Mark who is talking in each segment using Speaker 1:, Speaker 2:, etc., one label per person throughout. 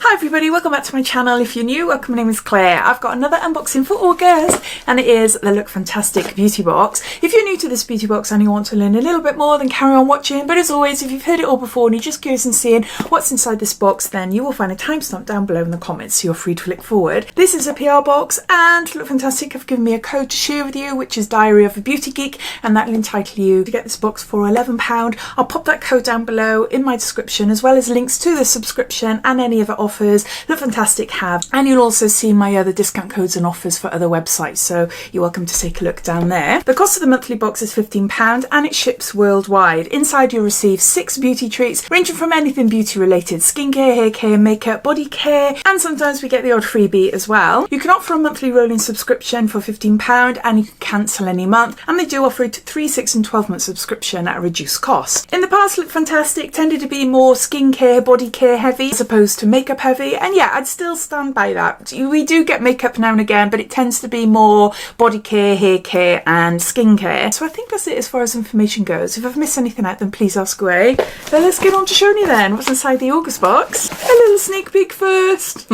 Speaker 1: Hi everybody, welcome back to my channel. If you're new, welcome, my name is Claire. I've got another unboxing for August and it is the Lookfantastic beauty box. If you're new to this beauty box and you want to learn a little bit more, then carry on watching. But as always, if you've heard it all before and you're just curious and seeing what's inside this box, then you will find a timestamp down below in the comments, so you're free to flick forward. This is a PR box and Lookfantastic have given me a code to share with you, which is Diaryofabeautygeek, and that will entitle you to get this box for £11. I'll pop that code down below in my description, as well as links to the subscription and any other offers Lookfantastic have, and you'll also see my other discount codes and offers for other websites, so you're welcome to take a look down there. The cost of the monthly box is £15 and it ships worldwide. Inside you'll receive 6 beauty treats ranging from anything beauty related: skincare, hair care, makeup, body care, and sometimes we get the odd freebie as well. You can opt for a monthly rolling subscription for £15 and you can cancel any month, and they do offer a 3, 6 and 12 month subscription at a reduced cost. In the past, Lookfantastic tended to be more skincare, body care heavy as opposed to makeup heavy, and yeah, I'd still stand by that. We do get makeup now and again, but it tends to be more body care, hair care and skincare. So I think that's it as far as information goes. If I've missed anything out, then please ask away. But let's get on to showing you then what's inside the August box. A little sneak peek first.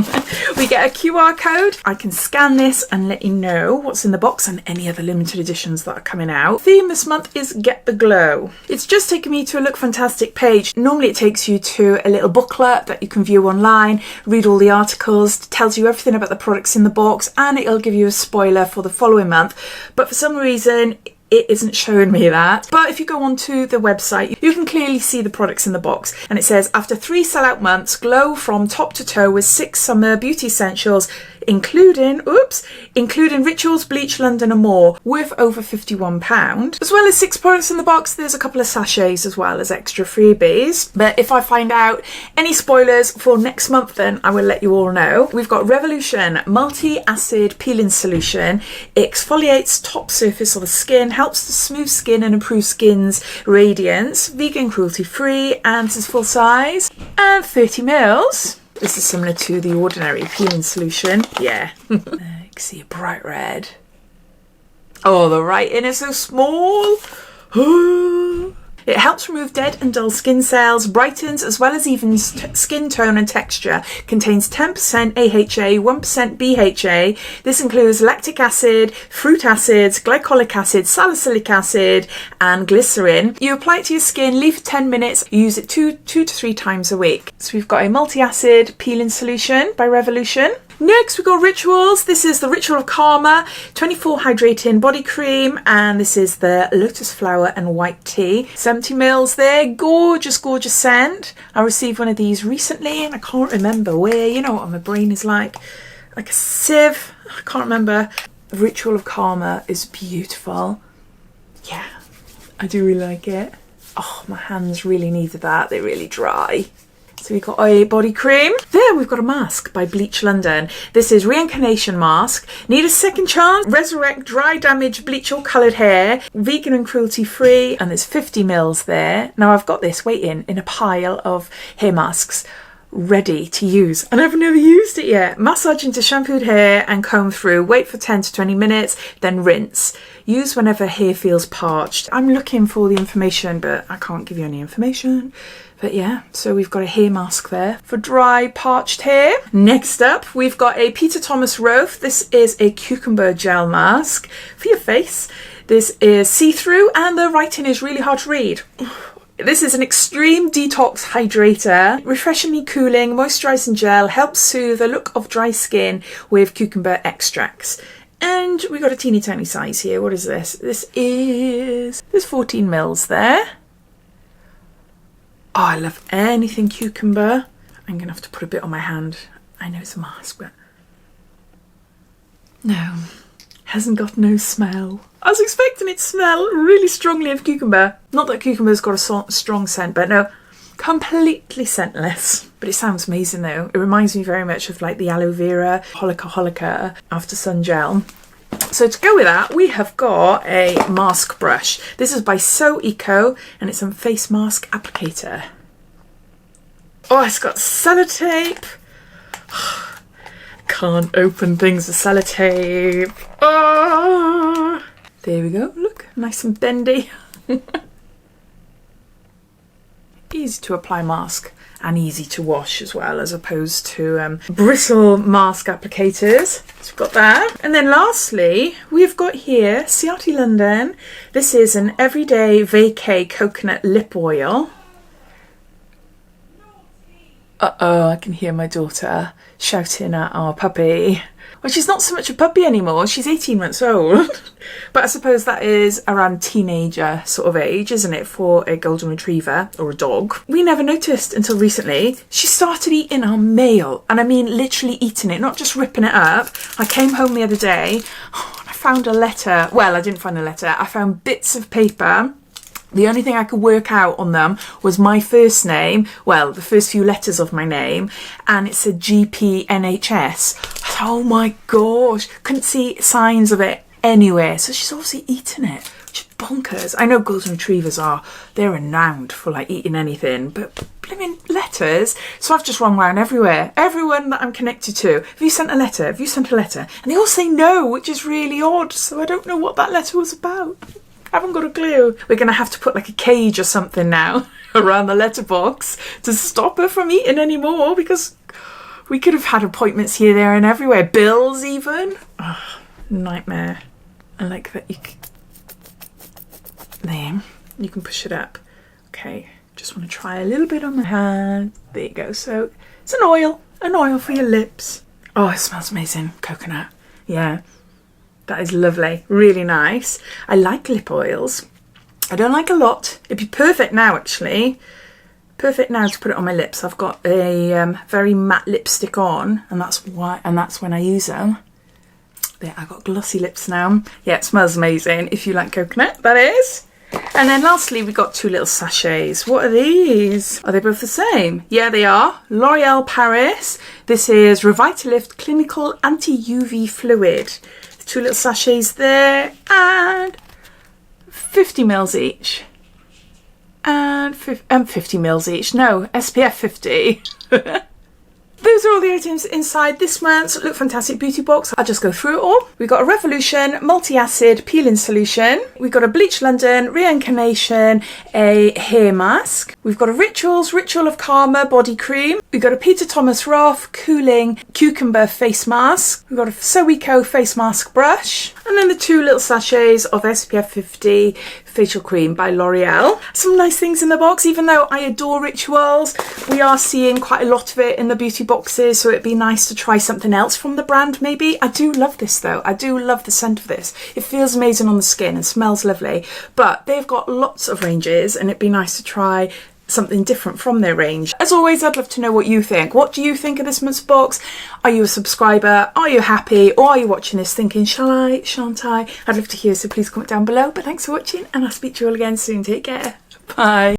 Speaker 1: We get a QR code. I can scan this and let you know what's in the box and any other limited editions that are coming out. Theme this month is Get the Glow. It's just taken me to a Lookfantastic page. Normally it takes you to a little booklet that you can view online, read all the articles, tells you everything about the products in the box, and it'll give you a spoiler for the following month. But for some reason it isn't showing me that. But if you go onto the website, you can clearly see the products in the box, and it says, after 3 sellout months, glow from top to toe with 6 summer beauty essentials, including Rituals, Bleach London and more, worth over £51. As well as 6 products in the box, there's a couple of sachets as well as extra freebies. But if I find out any spoilers for next month, then I will let you all know. We've got Revolution Multi-Acid Peeling Solution. It exfoliates top surface of the skin, helps to smooth skin and improve skin's radiance, vegan, cruelty free, and this is full size and 30 mils. This is similar to the ordinary peeling solution. Yeah. You can see a bright red. Oh, the writing is so small. It helps remove dead and dull skin cells, brightens as well as evens skin tone and texture, contains 10% AHA, 1% BHA. This includes lactic acid, fruit acids, glycolic acid, salicylic acid and glycerin. You apply it to your skin, leave for 10 minutes, use it 2 to 3 times a week. So we've got a multi-acid peeling solution by Revolution. Next we've got Rituals. This is the Ritual of Karma 24 Hydrating Body Cream, and this is the Lotus Flower and White Tea. 70 mils there. Gorgeous, gorgeous scent. I received one of these recently and I can't remember where. You know what my brain is like a sieve. I can't remember. The Ritual of Karma is beautiful. Yeah, I do really like it. Oh, my hands really needed that. They're really dry. So we've got a body cream. There we've got a mask by Bleach London. This is Reincarnation Mask. Need a second chance? Resurrect dry, damaged, bleach or coloured hair. Vegan and cruelty free. And there's 50 mils there. Now I've got this waiting in a pile of hair masks ready to use, and I've never used it yet. Massage into shampooed hair and comb through. Wait for 10 to 20 minutes, then rinse. Use whenever hair feels parched. I'm looking for the information, but I can't give you any information. But yeah, so we've got a hair mask there for dry, parched hair. Next up, we've got a Peter Thomas Roth. This is a cucumber gel mask for your face. This is see-through and the writing is really hard to read. This is an extreme detox hydrator, refreshingly cooling, moisturising gel, helps soothe the look of dry skin with cucumber extracts. And we got a teeny tiny size here. What is this? There's 14 mils there. Oh, I love anything cucumber. I'm going to have to put a bit on my hand. I know it's a mask, but no, hasn't got no smell. I was expecting it to smell really strongly of cucumber. Not that cucumber's got a strong scent, but no, completely scentless. But it sounds amazing though. It reminds me very much of like the aloe vera Holika After Sun Gel. So to go with that, we have got a mask brush. This is by So Eco and it's a face mask applicator. Oh, it's got sellotape. Can't open things with sellotape. Oh, there we go. Look, nice and bendy. Easy to apply mask. and easy to wash as well, as opposed to bristle mask applicators. So we've got that. And then lastly, we've got here Ciaté London. This is an everyday vacay coconut lip oil. Uh-oh, I can hear my daughter shouting at our puppy. Well, she's not so much a puppy anymore, she's 18 months old. But I suppose that is around teenager sort of age, isn't it, for a golden retriever or a dog. We never noticed until recently. She started eating our mail, and I mean literally eating it, not just ripping it up. I came home the other day and I found a letter. Well, I didn't find a letter, I found bits of paper. The only thing I could work out on them was my first name, well, the first few letters of my name, and it said GPNHS. Oh my gosh, couldn't see signs of it anywhere. So she's obviously eaten it, which is bonkers. I know golden retrievers they're renowned for like eating anything, but blimmin' letters. So I've just run around everywhere. Everyone that I'm connected to, have you sent a letter? Have you sent a letter? And they all say no, which is really odd. So I don't know what that letter was about. I haven't got a clue. We're going to have to put like a cage or something now around the letterbox to stop her from eating anymore, because we could have had appointments here, there and everywhere. Bills even. Oh, nightmare. I like that there. You can push it up. Okay, just want to try a little bit on my hand. There you go. So it's an oil for your lips. Oh, it smells amazing. Coconut. Yeah. That is lovely, really nice. I like lip oils. I don't like a lot. It'd be perfect now, actually. Perfect now to put it on my lips. I've got a very matte lipstick on, and that's when I use them. There, I've got glossy lips now. Yeah, it smells amazing. If you like coconut, that is. And then lastly, we got two little sachets. What are these? Are they both the same? Yeah, they are. L'Oreal Paris. This is Revitalift Clinical Anti-UV Fluid. Two little sachets there, and 50 mils each. And 50 mils each. No, SPF 50. Those are all the items inside this month's Lookfantastic beauty box. I'll just go through it all. We've got a Revolution multi-acid peeling solution. We've got a Bleach London Reincarnation, a hair mask. We've got a Ritual of Karma body cream. We've got a Peter Thomas Roth cooling cucumber face mask. We've got a Ciaté face mask brush. And then the two little sachets of SPF 50 facial cream by L'Oreal. Some nice things in the box. Even though I adore Rituals, we are seeing quite a lot of it in the beauty boxes, so it'd be nice to try something else from the brand maybe. I do love this though. I do love the scent of this. It feels amazing on the skin and smells lovely. But they've got lots of ranges, and it'd be nice to try something different from their range. As always, I'd love to know what you think. What do you think of this month's box? Are you a subscriber? Are you happy? Or are you watching this thinking, shall I, shan't I? I'd love to hear, so please comment down below. But thanks for watching, and I'll speak to you all again soon. Take care. Bye.